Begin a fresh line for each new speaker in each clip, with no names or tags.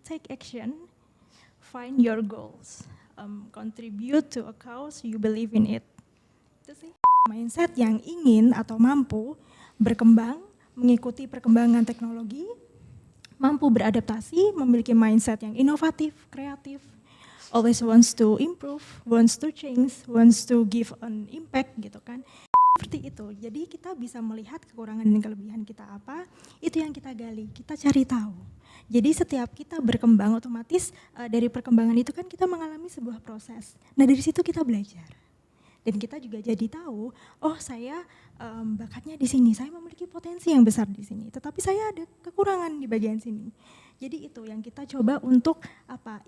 take action, find your goals, contribute to a cause you believe in it. Itu sih. Mindset yang ingin atau mampu berkembang, mengikuti perkembangan teknologi, mampu beradaptasi, memiliki mindset yang inovatif, kreatif, always wants to improve, wants to change, wants to give an impact gitu kan. Seperti itu, jadi kita bisa melihat kekurangan dan kelebihan kita apa, itu yang kita gali, kita cari tahu. Jadi setiap kita berkembang otomatis dari perkembangan itu kan kita mengalami sebuah proses. Nah dari situ kita belajar. Dan kita juga jadi tahu, oh saya bakatnya di sini, saya memiliki potensi yang besar di sini, tetapi saya ada kekurangan di bagian sini. Jadi itu yang kita coba untuk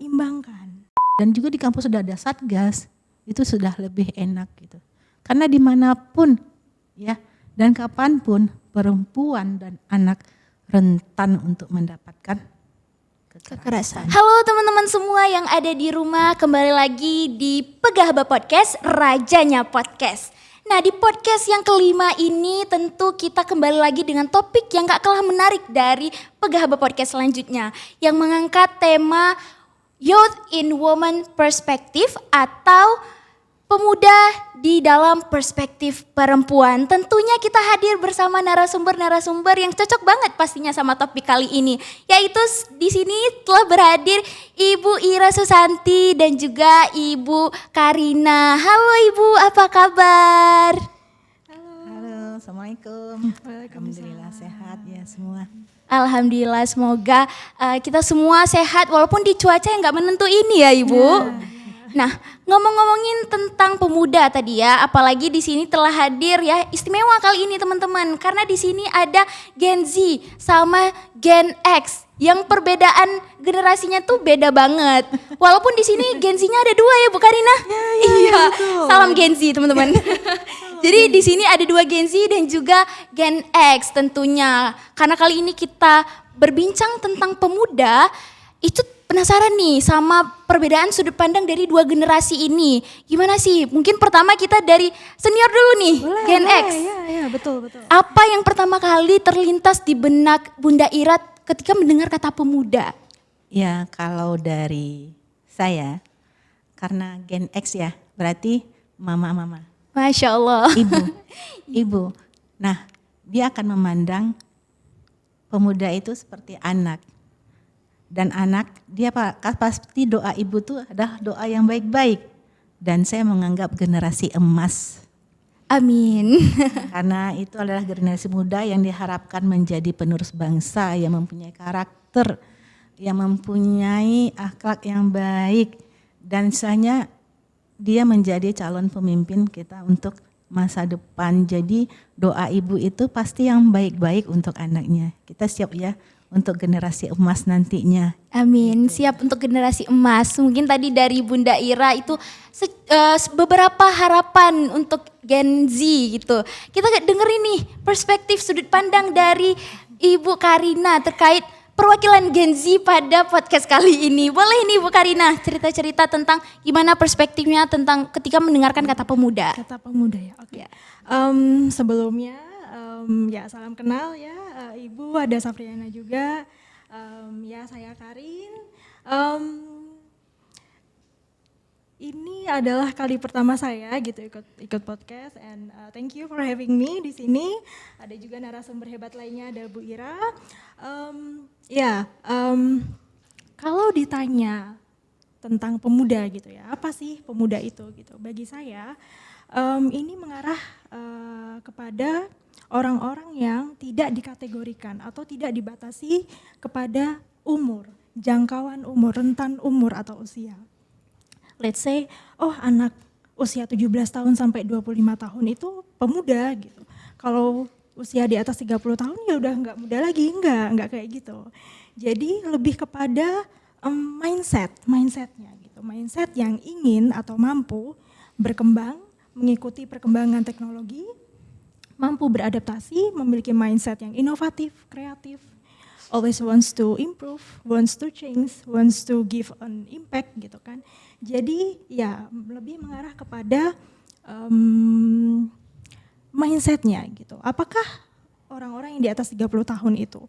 imbangkan.
Dan juga di kampus sudah ada satgas, itu sudah lebih enak gitu. Karena dimanapun ya dan kapanpun perempuan dan anak rentan untuk mendapatkan kekerasan.
Halo teman-teman semua yang ada di rumah, kembali lagi di Pegahaba Podcast, Rajanya Podcast. Nah di podcast yang kelima ini tentu kita kembali lagi dengan topik yang gak kalah menarik dari Pegahaba Podcast selanjutnya. Yang mengangkat tema Youth in Woman Perspective atau pemuda di dalam perspektif perempuan. Tentunya kita hadir bersama narasumber-narasumber yang cocok banget pastinya sama topik kali ini. Yaitu di sini telah berhadir Ibu Ira Susanti dan juga Ibu Karina. Halo Ibu, apa kabar?
Halo, Assalamualaikum. Alhamdulillah sehat ya semua.
Alhamdulillah, semoga kita semua sehat walaupun di cuaca yang gak menentu ini ya Ibu. Nah, ngomong-ngomongin tentang pemuda tadi ya, apalagi di sini telah hadir ya istimewa kali ini teman-teman, karena di sini ada Gen Z sama Gen X yang perbedaan generasinya tuh beda banget. Walaupun di sini Gen Z-nya ada dua ya Bu Karina. Iya, salam Gen Z teman-teman. Jadi di sini ada dua Gen Z dan juga Gen X tentunya. Karena kali ini kita berbincang tentang pemuda, itu penasaran nih sama perbedaan sudut pandang dari dua generasi ini. Gimana sih? Mungkin pertama kita dari senior dulu nih, Gen X.
Iya, betul.
Apa yang pertama kali terlintas di benak Bunda Ira ketika mendengar kata pemuda?
Ya kalau dari saya, karena Gen X ya, berarti mama-mama.
Masya Allah.
Ibu. Nah dia akan memandang pemuda itu seperti anak. Dan anak, dia pasti doa ibu tuh adalah doa yang baik-baik. Dan saya menganggap generasi emas.
Amin.
Karena itu adalah generasi muda yang diharapkan menjadi penerus bangsa, yang mempunyai karakter, yang mempunyai akhlak yang baik. Dan misalnya dia menjadi calon pemimpin kita untuk masa depan. Jadi doa ibu itu pasti yang baik-baik untuk anaknya. Kita siap ya untuk generasi emas nantinya.
Amin, siap untuk generasi emas. Mungkin tadi dari Bunda Ira itu beberapa harapan untuk Gen Z gitu. Kita dengerin nih perspektif sudut pandang dari Ibu Karina terkait perwakilan Gen Z pada podcast kali ini. Boleh nih Ibu Karina cerita-cerita tentang gimana perspektifnya tentang ketika mendengarkan kata pemuda.
Kata pemuda ya, oke. Sebelumnya ya salam kenal ya, Ibu, ada Safriana juga, ya saya Karin. Ini adalah kali pertama saya gitu ikut podcast, and thank you for having me di sini. Ada juga narasumber hebat lainnya, ada Bu Ira. Kalau ditanya tentang pemuda gitu ya, apa sih pemuda itu gitu? Bagi saya ini mengarah kepada orang-orang yang tidak dikategorikan atau tidak dibatasi kepada umur, jangkauan umur, rentan umur atau usia. Let's say, oh anak usia 17 tahun sampai 25 tahun itu pemuda gitu. Kalau usia di atas 30 tahun ya udah enggak muda lagi, enggak kayak gitu. Jadi lebih kepada mindsetnya gitu. Mindset yang ingin atau mampu berkembang, mengikuti perkembangan teknologi, mampu beradaptasi, memiliki mindset yang inovatif, kreatif, always wants to improve, wants to change, wants to give an impact gitu kan. Jadi ya lebih mengarah kepada mindsetnya gitu. Apakah orang-orang yang di atas 30 tahun itu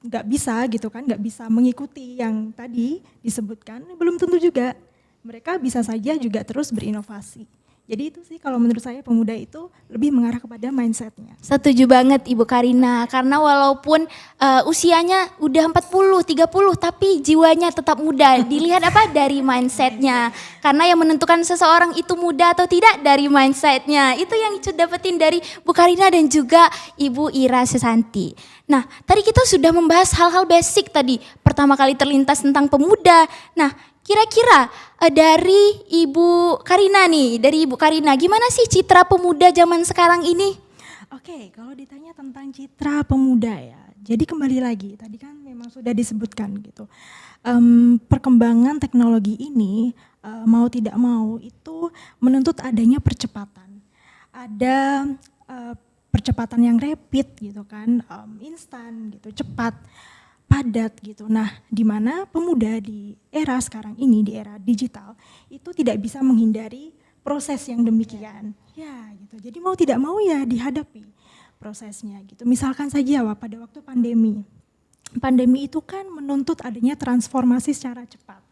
nggak bisa gitu kan, nggak bisa mengikuti yang tadi disebutkan, belum tentu juga mereka bisa saja juga terus berinovasi. Jadi itu sih kalau menurut saya pemuda itu lebih mengarah kepada mindsetnya.
Setuju banget Ibu Karina, karena walaupun usianya udah 40, 30 tapi jiwanya tetap muda. Dilihat apa? Dari mindsetnya. Karena yang menentukan seseorang itu muda atau tidak dari mindsetnya. Itu yang Icu dapetin dari Bu Karina dan juga Ibu Ira Susanti. Nah, tadi kita sudah membahas hal-hal basic tadi. Pertama kali terlintas tentang pemuda. Nah, kira-kira dari Ibu Karina nih, dari Ibu Karina, gimana sih citra pemuda zaman sekarang ini?
Oke, kalau ditanya tentang citra pemuda ya, jadi kembali lagi, tadi kan memang sudah disebutkan gitu. Perkembangan teknologi ini mau tidak mau itu menuntut adanya percepatan. Ada percepatan yang rapid gitu kan, instan gitu, cepat, padat gitu. Nah, di mana pemuda di era sekarang ini, di era digital, itu tidak bisa menghindari proses yang demikian. Ya, gitu. Jadi mau tidak mau ya dihadapi prosesnya gitu. Misalkan saja pada waktu pandemi. Pandemi itu kan menuntut adanya transformasi secara cepat.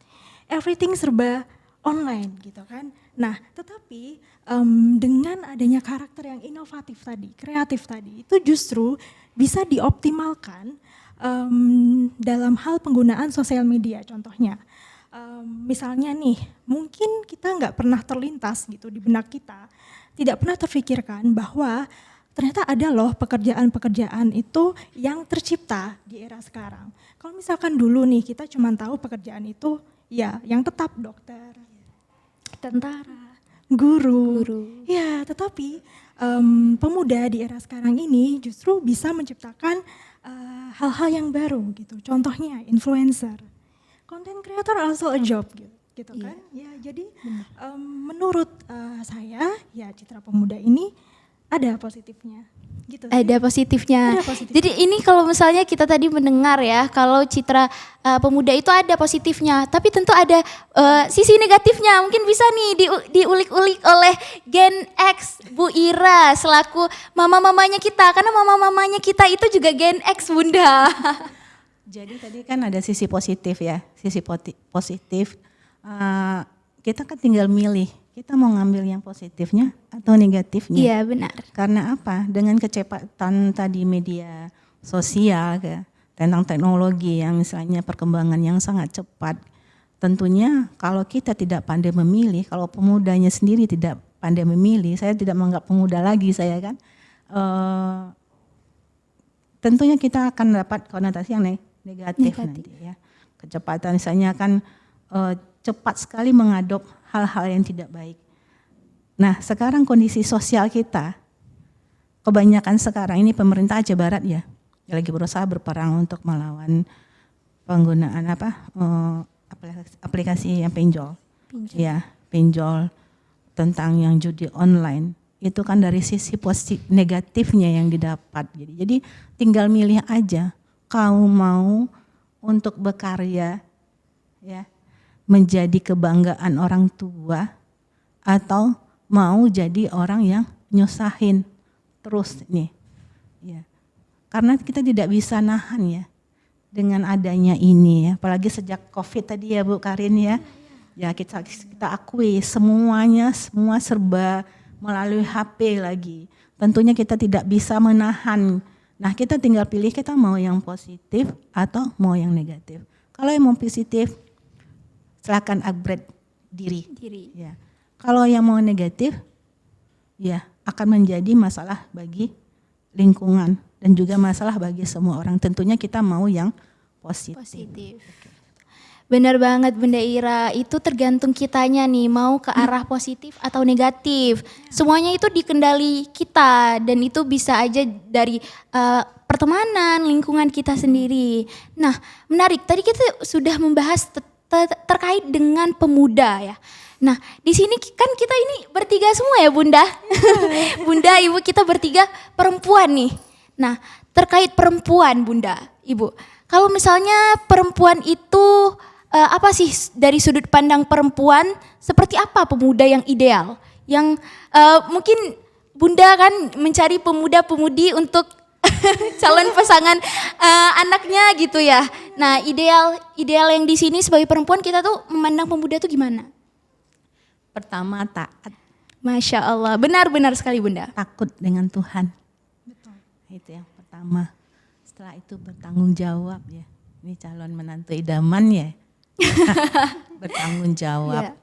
Everything serba online gitu kan. Nah, tetapi dengan adanya karakter yang inovatif tadi, kreatif tadi, itu justru bisa dioptimalkan dalam hal penggunaan sosial media contohnya. Misalnya nih, mungkin kita nggak pernah terlintas gitu di benak kita, tidak pernah terfikirkan bahwa ternyata ada loh pekerjaan-pekerjaan itu yang tercipta di era sekarang. Kalau misalkan dulu nih kita cuma tahu pekerjaan itu ya yang tetap dokter, tentara, guru. Ya, tetapi pemuda di era sekarang ini justru bisa menciptakan hal-hal yang baru gitu. Contohnya influencer, content creator also a job gitu kan. Ya, jadi menurut saya ya citra pemuda ini ada positifnya. Gitu sih.
Ada positifnya.
Ada positifnya.
Jadi ini kalau misalnya kita tadi mendengar ya, kalau citra pemuda itu ada positifnya, tapi tentu ada sisi negatifnya. Mungkin bisa nih diulik-ulik oleh Gen X, Bu Ira selaku mama-mamanya kita, karena mama-mamanya kita itu juga Gen X, Bunda.
Jadi tadi kan ada sisi positif ya, sisi positif. Kita kan tinggal milih, kita mau ngambil yang positifnya atau negatifnya.
Iya benar.
Karena apa? Dengan kecepatan tadi media sosial tentang teknologi yang misalnya perkembangan yang sangat cepat, tentunya kalau kita tidak pandai memilih, kalau pemudanya sendiri tidak pandai memilih, saya tidak menganggap pemuda lagi saya kan, tentunya kita akan dapat konotasi yang negatif nanti ya. Kecepatan misalnya kan cepat sekali mengadop hal-hal yang tidak baik. Nah, sekarang kondisi sosial kita, kebanyakan sekarang ini pemerintah Aceh Barat ya, lagi berusaha berperang untuk melawan penggunaan aplikasi yang pinjol. Ya, pinjol tentang yang judi online. Itu kan dari sisi positif negatifnya yang didapat. Jadi tinggal milih aja, kau mau untuk berkarya ya, menjadi kebanggaan orang tua atau mau jadi orang yang nyusahin terus nih. Ya. Karena kita tidak bisa nahan ya dengan adanya ini ya, apalagi sejak Covid tadi ya Bu Karin ya. Ya kita akui semua serba melalui HP lagi. Tentunya kita tidak bisa menahan. Nah, kita tinggal pilih kita mau yang positif atau mau yang negatif. Kalau yang mau positif silakan upgrade diri. Ya. Kalau yang mau negatif, ya akan menjadi masalah bagi lingkungan dan juga masalah bagi semua orang. Tentunya kita mau yang positif.
Benar banget Bunda Ira, itu tergantung kitanya nih mau ke arah positif atau negatif. Semuanya itu dikendali kita dan itu bisa aja dari pertemanan, lingkungan kita sendiri. Nah, menarik. Tadi kita sudah membahas terkait dengan pemuda ya. Nah, di sini kan kita ini bertiga semua ya Bunda. Bunda, Ibu kita bertiga perempuan nih. Nah, terkait perempuan Bunda, Ibu. Kalau misalnya perempuan itu apa sih dari sudut pandang perempuan seperti apa pemuda yang ideal? Yang mungkin Bunda kan mencari pemuda-pemudi untuk calon pasangan anaknya gitu ya. Nah, ideal yang di sini sebagai perempuan kita tuh memandang pemuda tuh gimana?
Pertama taat,
Masya Allah, benar-benar sekali Bunda.
takut dengan Tuhan. Itu yang pertama. Setelah itu bertanggung jawab ya. Ini calon menantu idaman ya. Bertanggung jawab.
Iya.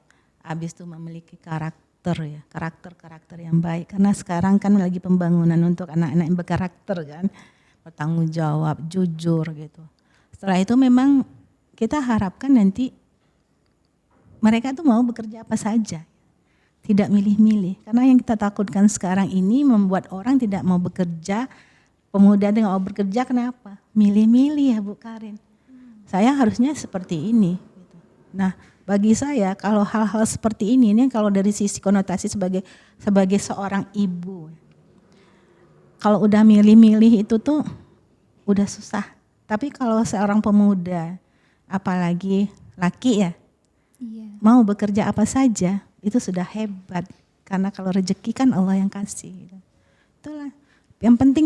Habis itu memiliki karakter ya, karakter yang baik. Karena sekarang kan lagi pembangunan untuk anak-anak yang berkarakter kan. Bertanggung jawab, jujur gitu. Setelah itu memang kita harapkan nanti mereka tuh mau bekerja apa saja. Tidak milih-milih. Karena yang kita takutkan sekarang ini membuat orang tidak mau bekerja. Pemuda tidak mau bekerja kenapa? Milih-milih ya Bu Karin. Saya harusnya seperti ini. Nah, bagi saya kalau hal-hal seperti ini kalau dari sisi konotasi sebagai seorang ibu, kalau udah milih-milih itu tuh udah susah. Tapi kalau seorang pemuda, apalagi laki ya, mau bekerja apa saja itu sudah hebat. Karena kalau rezeki kan Allah yang kasih. Itulah. Yang penting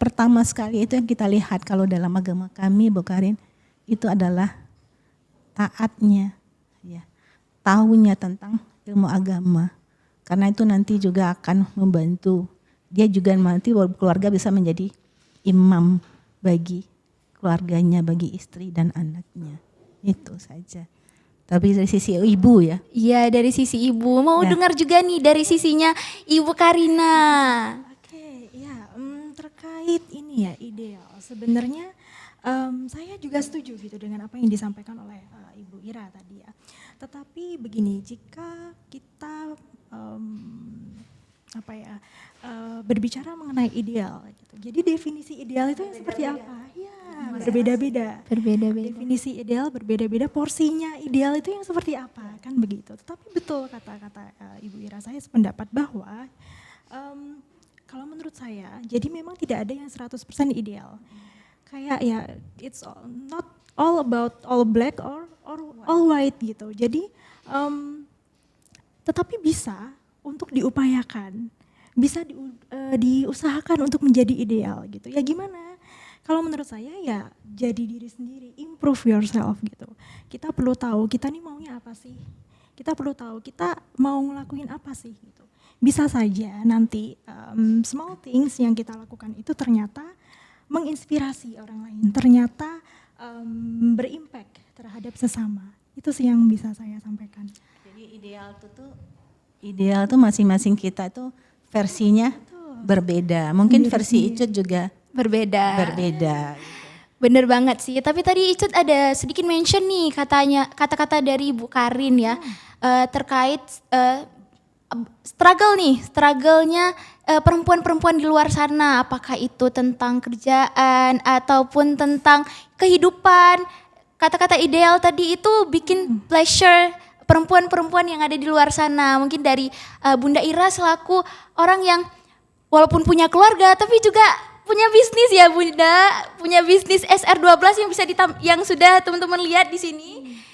pertama sekali itu yang kita lihat kalau dalam agama kami Bu Karin, itu adalah taatnya, ya, tahunya tentang ilmu agama, karena itu nanti juga akan membantu dia juga nanti keluarga bisa menjadi imam bagi keluarganya, bagi istri dan anaknya, itu saja. Tapi dari sisi ibu ya.
Iya, dari sisi ibu. Mau dengar juga nih dari sisinya Ibu Karina.
Oke, ya terkait ini ya ideal. Sebenarnya saya juga setuju gitu dengan apa yang disampaikan oleh Ibu Ira tadi ya. Tetapi begini, jika kita berbicara mengenai ideal gitu. Jadi definisi ideal itu yang seperti apa? Ya, berbeda-beda.
Berbeda-beda.
Definisi ideal berbeda-beda, porsinya ideal itu yang seperti apa, kan begitu. Tetapi betul kata-kata Ibu Ira, saya sependapat bahwa kalau menurut saya, jadi memang tidak ada yang 100% ideal. Kayak ya it's not all about all black or all white gitu. Jadi tetapi bisa untuk diupayakan, bisa diusahakan untuk menjadi ideal gitu. Ya gimana? Kalau menurut saya ya jadi diri sendiri, improve yourself gitu. Kita perlu tahu kita nih maunya apa sih? Kita perlu tahu kita mau ngelakuin apa sih gitu. Bisa saja nanti small things yang kita lakukan itu ternyata menginspirasi orang lain, ternyata berimpact terhadap sesama. Itu sih yang bisa saya sampaikan.
Jadi ideal tuh masing-masing kita tuh versinya berbeda. Mungkin versi Icut juga
Berbeda.
Gitu.
Bener banget sih. Tapi tadi Icut ada sedikit mention nih kata-kata dari Ibu Karin ya terkait struggle-nya perempuan-perempuan di luar sana, apakah itu tentang kerjaan ataupun tentang kehidupan. Kata-kata ideal tadi itu bikin pleasure perempuan-perempuan yang ada di luar sana. Mungkin dari Bunda Ira selaku orang yang walaupun punya keluarga tapi juga punya bisnis ya Bunda, punya bisnis SR12 yang sudah teman-teman lihat di sini.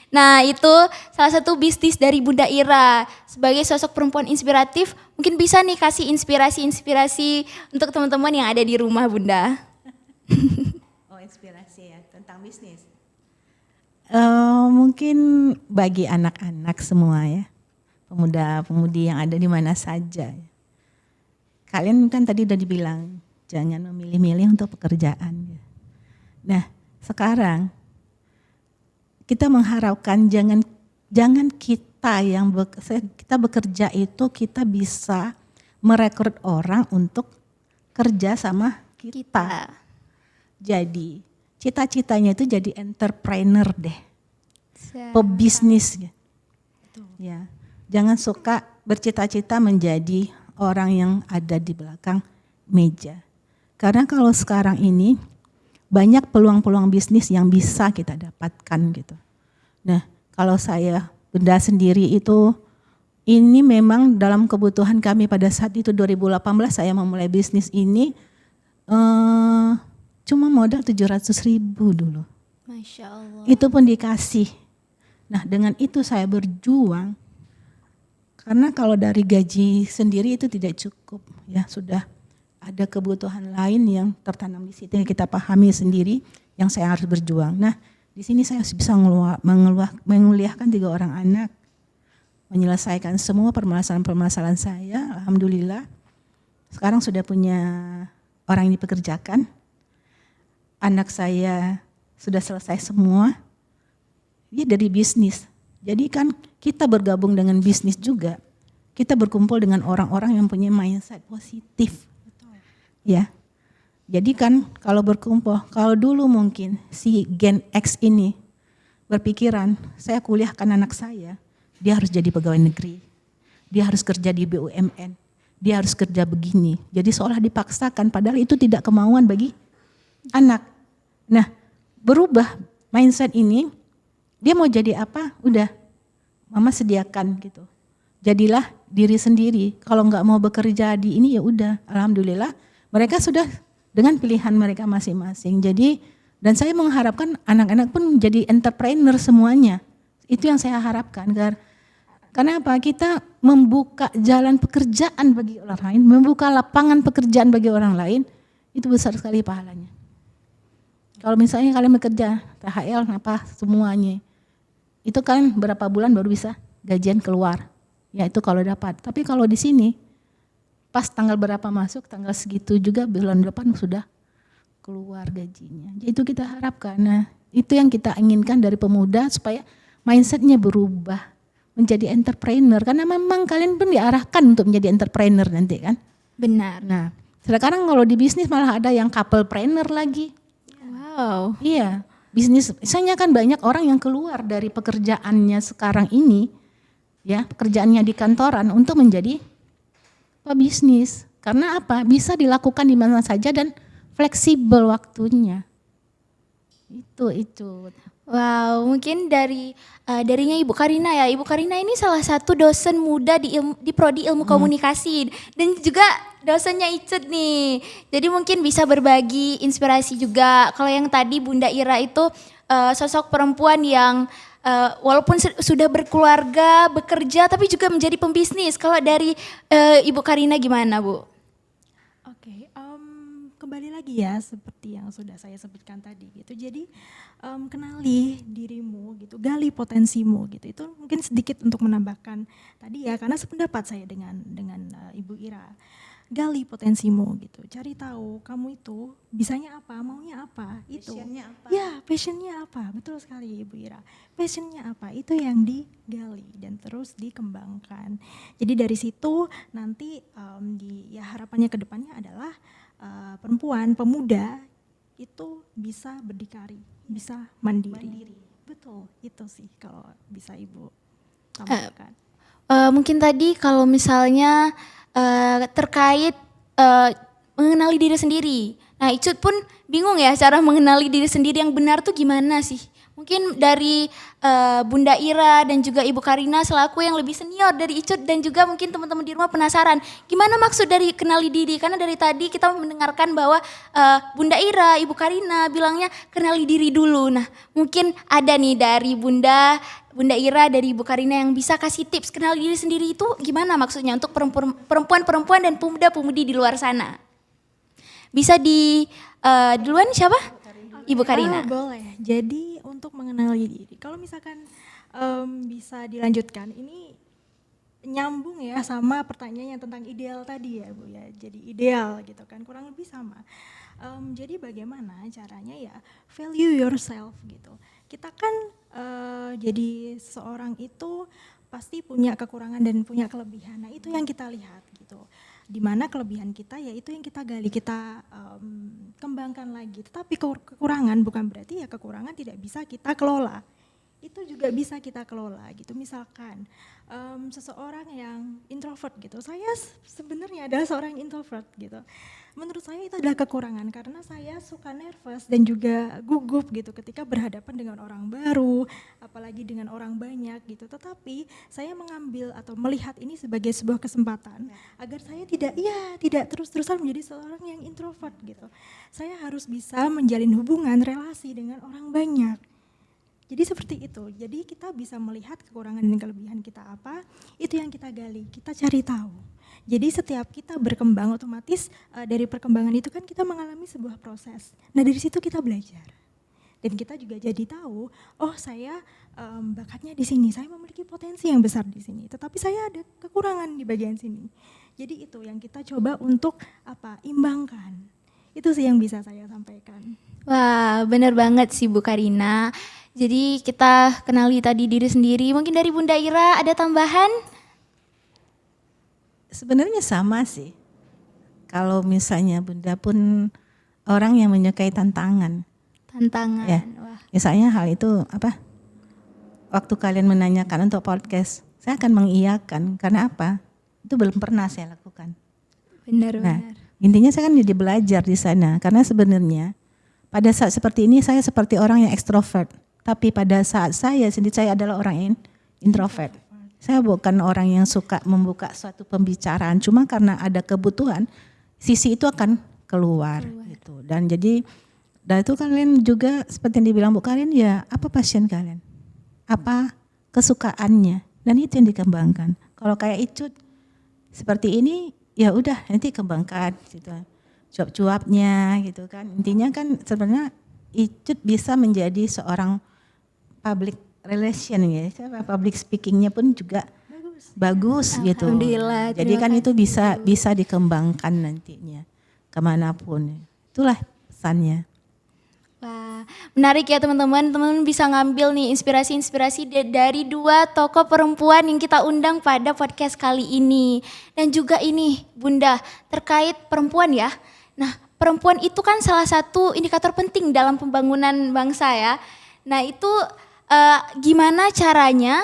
Nah, itu salah satu bisnis dari Bunda Ira. Sebagai sosok perempuan inspiratif, mungkin bisa nih kasih inspirasi untuk teman-teman yang ada di rumah, Bunda.
Oh, inspirasi ya tentang bisnis. Mungkin bagi anak-anak semua ya, pemuda-pemudi yang ada di mana saja. Kalian kan tadi udah dibilang, jangan memilih-milih untuk pekerjaan. Nah, sekarang kita mengharapkan jangan kita kita bekerja itu kita bisa merekrut orang untuk kerja sama kita. Jadi cita-citanya itu jadi entrepreneur deh, pebisnis. Ya, jangan suka bercita-cita menjadi orang yang ada di belakang meja. Karena kalau sekarang ini banyak peluang-peluang bisnis yang bisa kita dapatkan gitu. Nah, kalau saya Bunda sendiri itu ini memang dalam kebutuhan kami pada saat itu 2018 saya memulai bisnis ini cuma modal 700.000 dulu.
Masya Allah.
Itu pun dikasih. Nah, dengan itu saya berjuang karena kalau dari gaji sendiri itu tidak cukup ya, sudah ada kebutuhan lain yang tertanam di situ yang kita pahami sendiri, yang saya harus berjuang. Nah, di sini saya bisa menguliahkan 3 orang anak, menyelesaikan semua permasalahan-permasalahan saya. Alhamdulillah, sekarang sudah punya orang yang dipekerjakan. Anak saya sudah selesai semua. Dia dari bisnis. Jadi kan kita bergabung dengan bisnis juga. Kita berkumpul dengan orang-orang yang punya mindset positif. Ya. Jadi kan kalau berkumpul, kalau dulu mungkin si Gen X ini berpikiran, saya kuliahkan anak saya, dia harus jadi pegawai negeri. Dia harus kerja di BUMN. Dia harus kerja begini. Jadi seolah dipaksakan, padahal itu tidak kemauan bagi anak. Nah, berubah mindset ini, dia mau jadi apa? Udah, mama sediakan gitu. Jadilah diri sendiri. Kalau nggak mau bekerja di ini ya udah. Alhamdulillah, mereka sudah dengan pilihan mereka masing-masing. Jadi, dan saya mengharapkan anak-anak pun menjadi entrepreneur semuanya. Itu yang saya harapkan. Karena apa? Kita membuka jalan pekerjaan bagi orang lain, membuka lapangan pekerjaan bagi orang lain, itu besar sekali pahalanya. Kalau misalnya kalian bekerja, THL, apa semuanya, itu kan berapa bulan baru bisa gajian keluar. Ya itu kalau dapat. Tapi kalau di sini, pas tanggal berapa masuk, tanggal segitu juga bulan depan sudah keluar gajinya. Jadi itu kita harapkan. Nah itu yang kita inginkan dari pemuda supaya mindsetnya berubah. Menjadi entrepreneur, karena memang kalian pun diarahkan untuk menjadi entrepreneur nanti kan.
Benar.
Nah sekarang kalau di bisnis malah ada yang couplepreneur lagi.
Wow.
Iya, bisnis, misalnya kan banyak orang yang keluar dari pekerjaannya sekarang ini, ya pekerjaannya di kantoran untuk menjadi pebisnis. Karena apa? Bisa dilakukan di mana saja dan fleksibel waktunya. Itu.
Wow, mungkin darinya Ibu Karina ya. Ibu Karina ini salah satu dosen muda di Prodi Ilmu Komunikasi dan juga dosennya Icut nih. Jadi mungkin bisa berbagi inspirasi juga. Kalau yang tadi Bunda Ira itu sosok perempuan yang walaupun sudah berkeluarga, bekerja tapi juga menjadi pembisnis. Kalau dari Ibu Karina gimana, Bu?
Oke, kembali lagi ya seperti yang sudah saya sebutkan tadi gitu. Jadi kenali dirimu gitu, gali potensimu gitu. Itu mungkin sedikit untuk menambahkan tadi ya, karena sependapat saya dengan Ibu Ira. Gali potensimu gitu, cari tahu kamu itu bisanya apa, maunya apa, itu.
Passionnya apa?
Ya, passionnya apa, betul sekali Ibu Ira. Passionnya apa, itu yang digali dan terus dikembangkan. Jadi dari situ nanti harapannya ke depannya adalah perempuan, pemuda itu bisa berdikari, bisa mandiri. Betul, itu sih kalau bisa Ibu tambahkan.
Mungkin tadi kalau misalnya terkait mengenali diri sendiri. Nah, Icut pun bingung ya cara mengenali diri sendiri yang benar tuh gimana sih? Mungkin dari Bunda Ira dan juga Ibu Karina selaku yang lebih senior dari Icut dan juga mungkin teman-teman di rumah penasaran gimana maksud dari kenali diri, karena dari tadi kita mendengarkan bahwa Bunda Ira, Ibu Karina bilangnya kenali diri dulu. Nah mungkin ada nih dari Bunda Ira, dari Ibu Karina yang bisa kasih tips kenali diri sendiri itu gimana maksudnya untuk perempuan-perempuan dan pemuda-pemudi di luar sana. Bisa duluan siapa? Ibu Karina.
Boleh. Jadi untuk mengenali diri, kalau misalkan bisa dilanjutkan, ini nyambung ya sama pertanyaan yang tentang ideal tadi ya Bu ya. Jadi ideal gitu kan, kurang lebih sama. Jadi bagaimana caranya ya value yourself gitu. Kita kan jadi seorang itu pasti punya kekurangan dan punya kelebihan. Nah itu yang kita lihat gitu. Di mana kelebihan kita ya itu yang kita gali, kita kembangkan lagi. Tetapi kekurangan bukan berarti ya kekurangan tidak bisa kita kelola. Itu juga bisa kita kelola gitu. Misalkan seseorang yang introvert gitu. Saya sebenarnya adalah seorang introvert gitu. Menurut saya itu adalah kekurangan karena saya suka nervous dan juga gugup gitu ketika berhadapan dengan orang baru, apalagi dengan orang banyak gitu. Tetapi saya mengambil atau melihat ini sebagai sebuah kesempatan agar saya tidak terus-terusan menjadi seorang yang introvert gitu. Saya harus bisa menjalin hubungan relasi dengan orang banyak. Jadi seperti itu. Jadi kita bisa melihat kekurangan dan kelebihan kita apa, itu yang kita gali, kita cari tahu. Jadi setiap kita berkembang otomatis dari perkembangan itu kan kita mengalami sebuah proses. Nah dari situ kita belajar. Dan kita juga jadi tahu, oh saya bakatnya di sini, saya memiliki potensi yang besar di sini, tetapi saya ada kekurangan di bagian sini. Jadi itu yang kita coba untuk imbangkan. Itu sih yang bisa saya sampaikan.
Wah, benar banget sih Bu Karina. Jadi kita kenali tadi diri sendiri. Mungkin dari Bunda Ira ada tambahan?
Sebenarnya sama sih. Kalau misalnya Bunda pun orang yang menyukai tantangan.
Tantangan.
Ya.
Wah.
Misalnya hal itu waktu kalian menanyakan untuk podcast, saya akan mengiyakan. Karena apa? Itu belum pernah saya lakukan.
Benar.
Intinya saya kan jadi belajar di sana. Karena sebenarnya pada saat seperti ini saya seperti orang yang ekstrovert. Tapi pada saat saya sendiri saya adalah orang yang introvert. Saya bukan orang yang suka membuka suatu pembicaraan. Cuma karena ada kebutuhan, sisi itu akan keluar. Gitu. Dan jadi itu kalian juga seperti yang dibilang Bu Karin, ya apa passion kalian? Apa kesukaannya? Dan itu yang dikembangkan. Kalau kayak Icut seperti ini, ya udah nanti kembangkan gitu. Cuap-cuapnya gitu kan. Intinya kan sebenarnya Icut bisa menjadi seorang public relation ya. Public speakingnya pun juga bagus gitu.
Alhamdulillah.
Jadi kan itu bisa dikembangkan nantinya kemanapun. Itulah pesannya.
Wah, menarik ya teman-teman. Teman-teman bisa ngambil nih inspirasi-inspirasi dari dua tokoh perempuan yang kita undang pada podcast kali ini. Dan juga ini Bunda, terkait perempuan ya. Nah, perempuan itu kan salah satu indikator penting dalam pembangunan bangsa ya. Nah, itu gimana caranya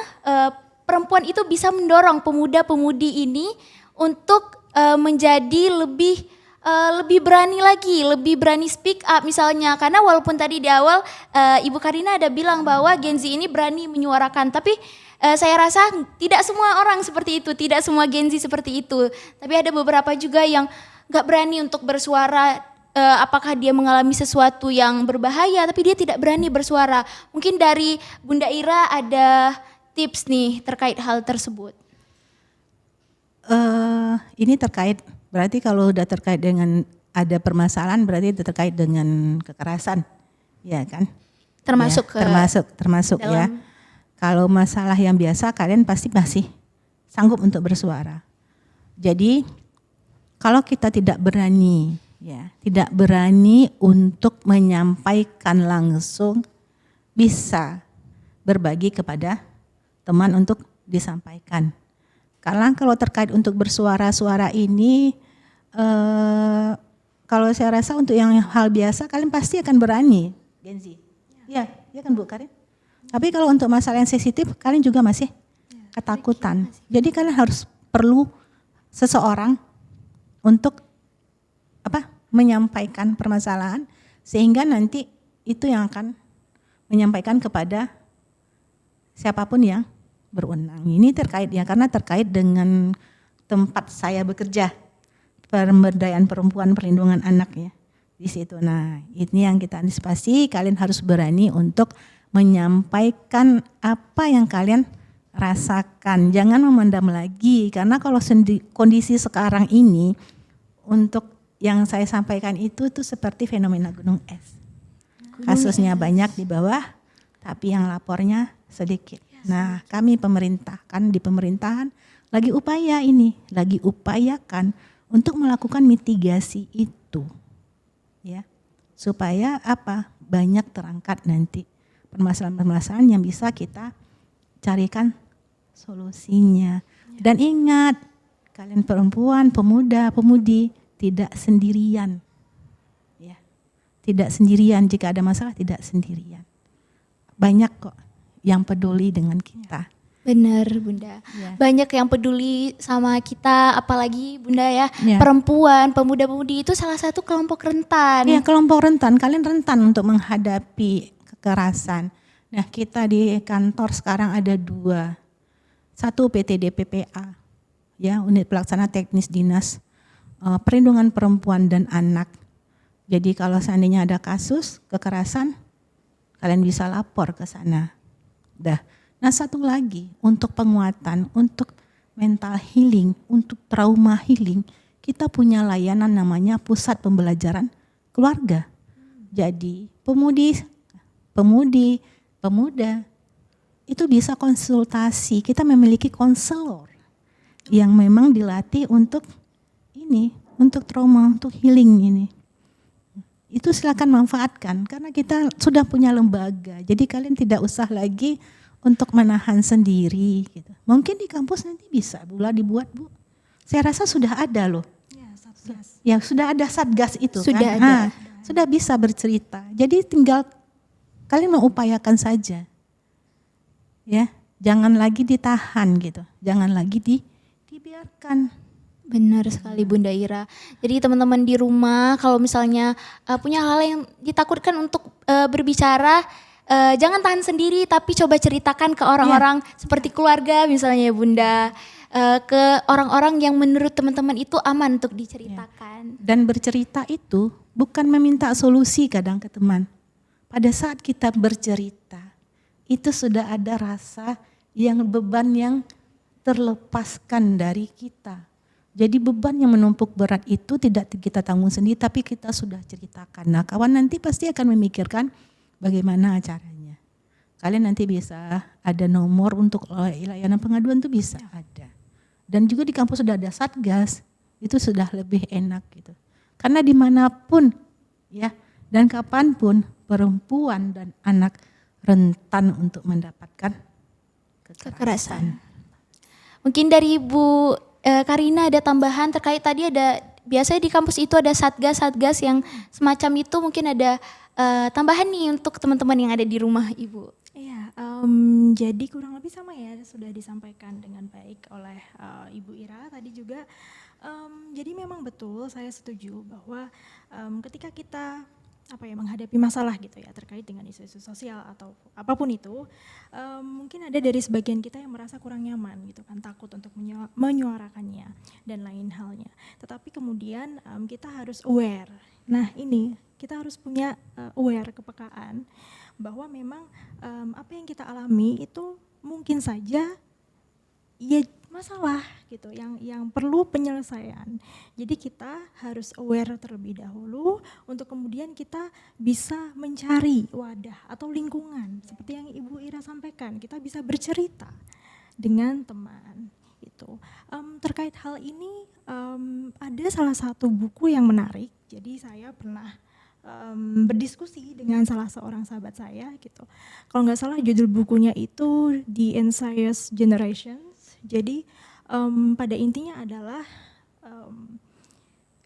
perempuan itu bisa mendorong pemuda-pemudi ini untuk menjadi lebih berani lagi, lebih berani speak up misalnya. Karena walaupun tadi di awal Ibu Karina ada bilang bahwa Gen Z ini berani menyuarakan, tapi saya rasa tidak semua orang seperti itu, tidak semua Gen Z seperti itu. Tapi ada beberapa juga yang gak berani untuk bersuara, apakah dia mengalami sesuatu yang berbahaya, tapi dia tidak berani bersuara. Mungkin dari Bunda Ira ada tips nih terkait hal tersebut.
Ini berarti kalau udah terkait dengan ada permasalahan berarti itu terkait dengan kekerasan, ya kan?
Termasuk
ya, termasuk ya. Kalau masalah yang biasa kalian pasti masih sanggup untuk bersuara. Jadi kalau kita tidak berani untuk menyampaikan langsung, bisa berbagi kepada teman untuk disampaikan. Karena kalau terkait untuk bersuara ini, kalau saya rasa untuk yang hal biasa kalian pasti akan berani, Gen Z. Ya kan Bu Karin? Tapi kalau untuk masalah yang sensitif kalian juga masih ketakutan. Jadi kalian harus perlu seseorang untuk menyampaikan permasalahan sehingga nanti itu yang akan menyampaikan kepada siapapun yang berwenang. Ini terkait ya, karena terkait dengan tempat saya bekerja, pemberdayaan perempuan, perlindungan anak ya di situ. Nah, ini yang kita antisipasi. Kalian harus berani untuk menyampaikan apa yang kalian rasakan. Jangan memendam lagi, karena kalau kondisi sekarang ini untuk yang saya sampaikan itu seperti fenomena gunung es. Kasusnya banyak di bawah, tapi yang lapornya sedikit. Nah, kami di pemerintahan lagi upayakan untuk melakukan mitigasi itu, ya, supaya banyak terangkat nanti permasalahan-permasalahan yang bisa kita carikan solusinya. Dan ingat, kalian perempuan, pemuda, pemudi tidak sendirian, ya, tidak sendirian. Jika ada masalah tidak sendirian. Banyak kok yang peduli dengan kita.
Benar Bunda, banyak yang peduli sama kita, apalagi Bunda ya,
Ya.
perempuan, pemuda-pemudi itu salah satu kelompok rentan.
Ya, kelompok rentan, kalian rentan untuk menghadapi kekerasan. Nah, kita di kantor sekarang ada 2. Satu PT DPPA, ya, Unit Pelaksana Teknis Dinas Perlindungan Perempuan dan Anak. Jadi kalau seandainya ada kasus kekerasan, kalian bisa lapor ke sana. Nah satu lagi untuk penguatan, untuk mental healing, untuk trauma healing, kita punya layanan namanya Pusat Pembelajaran Keluarga. Jadi pemuda itu bisa konsultasi. Kita memiliki konselor yang memang dilatih untuk untuk trauma, untuk healing ini. Itu silakan manfaatkan karena kita sudah punya lembaga. Jadi kalian tidak usah lagi untuk menahan sendiri gitu. Mungkin di kampus nanti bisa dibuat, Bu. Saya rasa sudah ada loh.
Ya, Satgas.
Ya sudah ada Satgas itu
Sudah
kan.
ada.
Sudah bisa bercerita. Jadi tinggal kalian mengupayakan saja. Ya, jangan lagi ditahan gitu. Jangan lagi dibiarkan.
Benar sekali Bunda Ira. Jadi teman-teman di rumah kalau misalnya punya hal yang ditakutkan untuk berbicara, jangan tahan sendiri tapi coba ceritakan ke orang-orang seperti keluarga misalnya ya Bunda. Ke orang-orang yang menurut teman-teman itu aman untuk diceritakan.
Dan bercerita itu bukan meminta solusi kadang ke teman. Pada saat kita bercerita, itu sudah ada rasa beban yang terlepaskan dari kita. Jadi beban yang menumpuk berat itu tidak kita tanggung sendiri tapi kita sudah ceritakan. Nah kawan nanti pasti akan memikirkan bagaimana caranya. Kalian nanti bisa ada nomor untuk layanan pengaduan itu bisa ada. Dan juga di kampus sudah ada Satgas, itu sudah lebih enak gitu. Karena dimanapun ya dan kapanpun perempuan dan anak rentan untuk mendapatkan kekerasan.
Mungkin dari Ibu Karina ada tambahan terkait tadi biasanya di kampus itu ada Satgas yang semacam itu, mungkin ada tambahan nih untuk teman-teman yang ada di rumah Ibu.
Iya, jadi kurang lebih sama ya, sudah disampaikan dengan baik oleh Ibu Ira tadi juga. Jadi memang betul, saya setuju bahwa ketika kita menghadapi masalah gitu ya terkait dengan isu-isu sosial atau apapun itu, mungkin ada dari sebagian kita yang merasa kurang nyaman gitu kan, takut untuk menyuarakannya dan lain halnya. Tetapi kemudian kita harus aware. Nah ini kita harus punya aware, kepekaan bahwa memang apa yang kita alami itu mungkin saja ya masalah gitu yang perlu penyelesaian. Jadi kita harus aware terlebih dahulu untuk kemudian kita bisa mencari wadah atau lingkungan seperti yang Ibu Ira sampaikan. Kita bisa bercerita dengan teman itu. Terkait hal ini ada salah satu buku yang menarik. Jadi saya pernah berdiskusi dengan salah seorang sahabat saya gitu. Kalau nggak salah judul bukunya itu The Anxious Generation. Jadi pada intinya adalah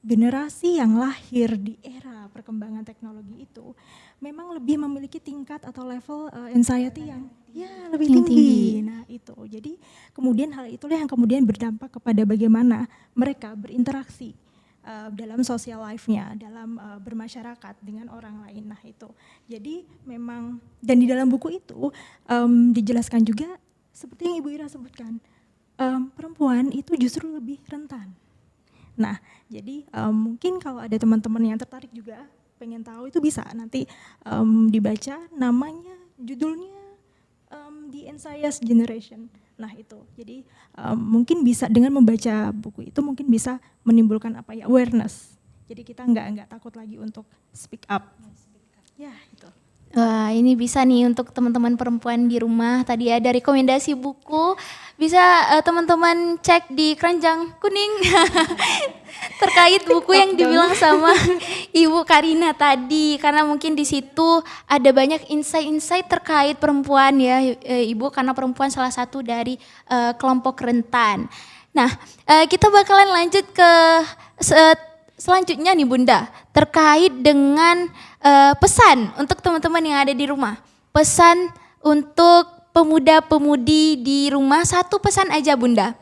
generasi yang lahir di era perkembangan teknologi itu memang lebih memiliki tingkat atau level anxiety yang lebih tinggi. Nah itu, jadi kemudian hal itulah yang kemudian berdampak kepada bagaimana mereka berinteraksi dalam social life-nya, dalam bermasyarakat dengan orang lain. Nah itu, jadi memang dan di dalam buku itu dijelaskan juga seperti yang Ibu Ira sebutkan. Perempuan itu justru lebih rentan. Nah, jadi mungkin kalau ada teman-teman yang tertarik juga pengen tahu itu bisa nanti dibaca namanya, judulnya The Anxious Generation. Nah itu, jadi mungkin bisa dengan membaca buku itu mungkin bisa menimbulkan awareness. Jadi kita nggak takut lagi untuk speak up. Ya itu.
Wah ini bisa nih untuk teman-teman perempuan di rumah, tadi ada rekomendasi buku, bisa teman-teman cek di keranjang kuning terkait buku yang dibilang sama Ibu Karina tadi, karena mungkin di situ ada banyak insight-insight terkait perempuan ya Ibu, karena perempuan salah satu dari kelompok rentan. Nah kita bakalan lanjut ke selanjutnya nih Bunda, terkait dengan pesan untuk teman-teman yang ada di rumah. Pesan untuk pemuda-pemudi di rumah, satu pesan aja Bunda.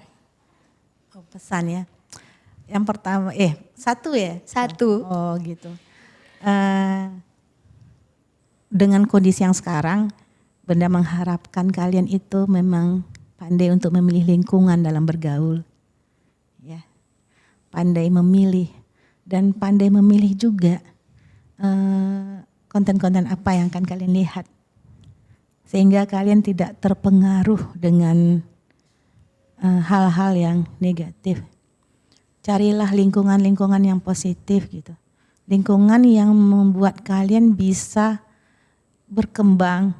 Oh, pesan ya. Yang pertama, satu ya?
Satu.
Oh gitu. Dengan kondisi yang sekarang, Bunda mengharapkan kalian itu memang pandai untuk memilih lingkungan dalam bergaul. Ya. Pandai memilih. Dan pandai memilih juga konten-konten apa yang akan kalian lihat sehingga kalian tidak terpengaruh dengan hal-hal yang negatif. Carilah lingkungan-lingkungan yang positif gitu. Lingkungan yang membuat kalian bisa berkembang,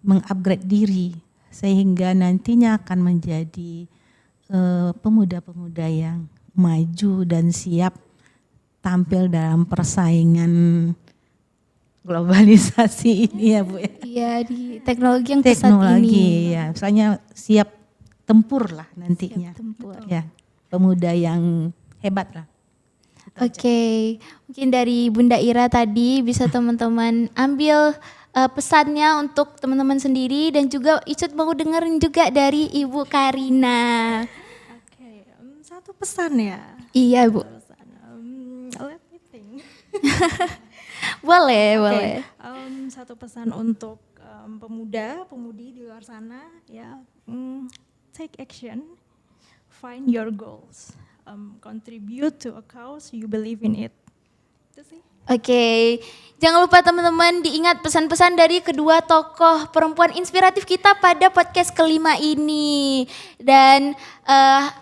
mengupgrade diri sehingga nantinya akan menjadi pemuda-pemuda yang maju dan siap tampil dalam persaingan globalisasi ini ya Bu ya.
Iya, di teknologi yang pesat
Teknologi
ini.
ya, misalnya siap tempur lah nantinya.
Siap tempur.
Ya, pemuda yang hebat lah.
Oke, mungkin dari Bunda Ira tadi bisa teman-teman ambil pesannya untuk teman-teman sendiri dan juga Icut mau dengerin juga dari Ibu Karina.
Oke, satu pesan ya.
Iya Bu,
Pesan, let me think.
boleh,
Oke,
boleh.
satu pesan untuk pemuda, pemudi di luar sana ya, take action, find your goals, contribute to a cause you believe in it. Itu sih.
Oke, jangan lupa teman-teman diingat pesan-pesan dari kedua tokoh perempuan inspiratif kita pada podcast kelima ini. Dan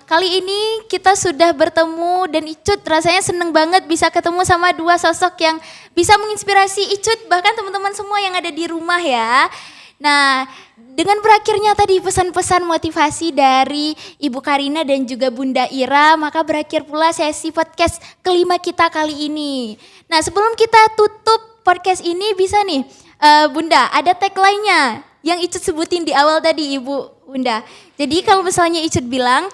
kali ini kita sudah bertemu dan Icut rasanya seneng banget bisa ketemu sama dua sosok yang bisa menginspirasi Icut bahkan teman-teman semua yang ada di rumah ya. Nah, dengan berakhirnya tadi pesan-pesan motivasi dari Ibu Karina dan juga Bunda Ira, maka berakhir pula sesi podcast kelima kita kali ini. Nah, sebelum kita tutup podcast ini bisa nih, Bunda, ada tagline-nya yang Icut sebutin di awal tadi Ibu Bunda. Jadi kalau misalnya Icut bilang,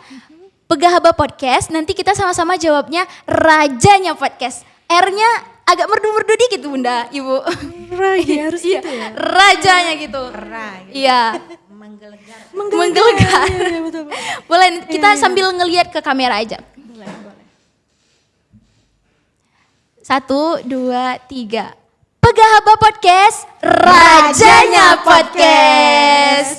Pegahaba Podcast, nanti kita sama-sama jawabnya rajanya podcast. R-nya agak merdu-merdu dikit Bunda, Ibu.
Raja harus gitu ya.
Rajanya gitu. Iya. Menggelegar.
Iya, betul.
Boleh kita sambil ngelihat ke kamera aja.
Boleh, boleh.
1, 2, 3. Pegahaba Podcast, rajanya podcast.